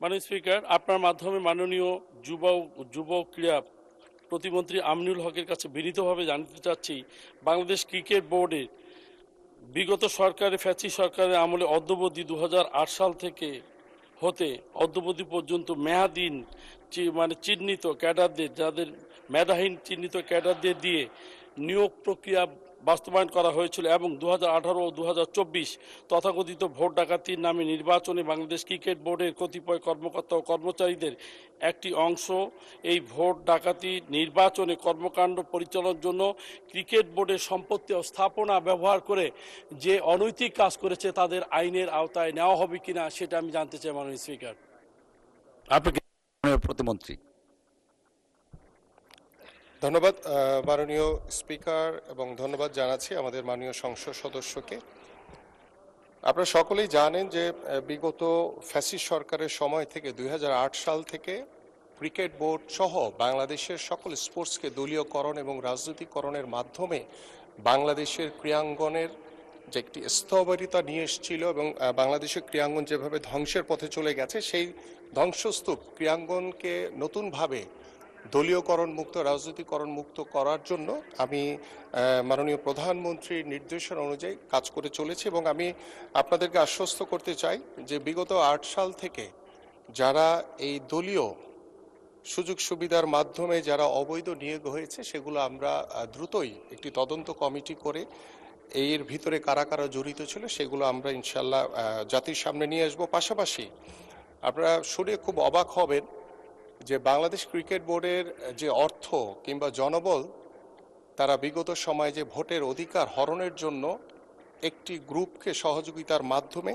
মাননীয় স্পিকার, আপনার মাধ্যমে মাননীয় যুব যুব ক্রীড়া প্রতিমন্ত্রী আমিনুল হকের কাছে বিনীতভাবে জানতে চাচ্ছি, বাংলাদেশ ক্রিকেট বোর্ডের বিগত ফ্যাসিস্ট সরকারের আমলে অদ্যাবধি 2008 সাল থেকে হতে অদ্যাবধি পর্যন্ত মেয়াদহীন চিহ্নিত ক্যাডারদের, যাদের মেধাহীন চিহ্নিত ক্যাডারদের দিয়ে নিয়োগ প্রক্রিয়া বাস্তবায়ন করা হয়েছিল এবং 2018 ও 2024 তথাকথিত ভোট ডাকাতির নামে নির্বাচনে বাংলাদেশ ক্রিকেট বোর্ডের কতিপয় কর্মকর্তা ও কর্মচারীদের একটি অংশ এই ভোট ডাকাতি নির্বাচনে কর্মকাণ্ড পরিচালনার জন্য ক্রিকেট বোর্ডের সম্পত্তি ও স্থাপনা ব্যবহার করে যে অনৈতিক কাজ করেছে তাদের আইনের আওতায় নেওয়া হবে কিনা সেটা আমি জানতে চাই মাননীয় স্পিকার। আপনাকে প্রতিমন্ত্রী। ধন্যবাদ মাননীয় স্পিকার, এবং ধন্যবাদ জানাচ্ছি আমাদের মাননীয় সংসদ সদস্যকে। আপনারা সকলেই জানেন যে বিগত ফ্যাসিস্ট সরকারের সময় থেকে 2008 সাল থেকে ক্রিকেট বোর্ড সহ বাংলাদেশের সকল স্পোর্টসকে দলীয়করণ এবং রাজনৈতিকরণের মাধ্যমে বাংলাদেশের ক্রীড়াঙ্গনের যে একটি স্থবিরতা নিয়ে এসেছিল এবং বাংলাদেশের ক্রীড়াঙ্গন যেভাবে ধ্বংসের পথে চলে গেছে, সেই ধ্বংসস্তূপ ক্রীড়াঙ্গনকে নতুনভাবে দলীয়করণ মুক্ত, রাজনীতিকরণ মুক্ত করার জন্য আমি মাননীয় প্রধানমন্ত্রীর নির্দেশনা অনুযায়ী কাজ করে চলেছি। এবং আমি আপনাদেরকে আশ্বস্ত করতে চাই যে বিগত 8 সাল থেকে যারা এই দলীয় সুযোগ সুবিধার মাধ্যমে যারা অবৈধ নিয়োগ হয়েছে, সেগুলো আমরা দ্রুতই একটি তদন্ত কমিটি করে এর ভিতরে কারা কারা জড়িত ছিল সেগুলো আমরা ইনশাল্লাহ জাতির সামনে নিয়ে আসবো। পাশাপাশি আপনারা শুনে খুব অবাক হবেন যে বাংলাদেশ ক্রিকেট বোর্ডের যে অর্থ কিংবা জনবল, তারা বিগত সময়ে যে ভোটের অধিকার হরণের জন্য একটি গ্রুপকে সহযোগিতার মাধ্যমে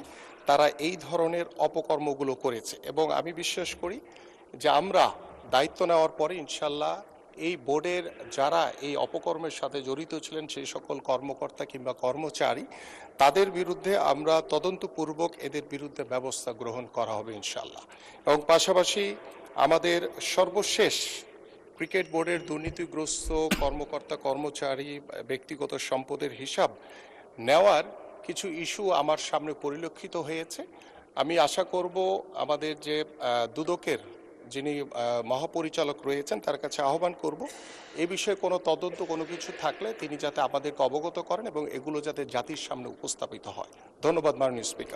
তারা এই ধরনের অপকর্মগুলো করেছে। এবং আমি বিশ্বাস করি যে আমরা দায়িত্ব নেওয়ার পরে ইনশাল্লাহ এই বোর্ডের যারা এই অপকর্মের সাথে জড়িত ছিলেন সেই সকল কর্মকর্তা কিংবা কর্মচারী, তাদের বিরুদ্ধে আমরা তদন্তপূর্বক এদের বিরুদ্ধে ব্যবস্থা গ্রহণ করা হবে ইনশাল্লাহ। এবং পাশাপাশি আমাদের সর্বশেষ ক্রিকেট বোর্ডের দুর্নীতিগ্রস্ত কর্মকর্তা কর্মচারী ব্যক্তিগত সম্পদের হিসাব নেওয়ার কিছু ইস্যু আমার সামনে পরিলক্ষিত হয়েছে। আমি আশা করব আমাদের যে দুদকের যিনি মহাপরিচালক রয়েছেন তার কাছে আহ্বান করব এই বিষয়ে কোনো তদন্ত কোনো কিছু থাকলে তিনি যাতে আমাদেরকে অবগত করেন এবং এগুলো যাতে জাতির সামনে উপস্থাপিত হয়। ধন্যবাদ মাননীয় স্পিকার।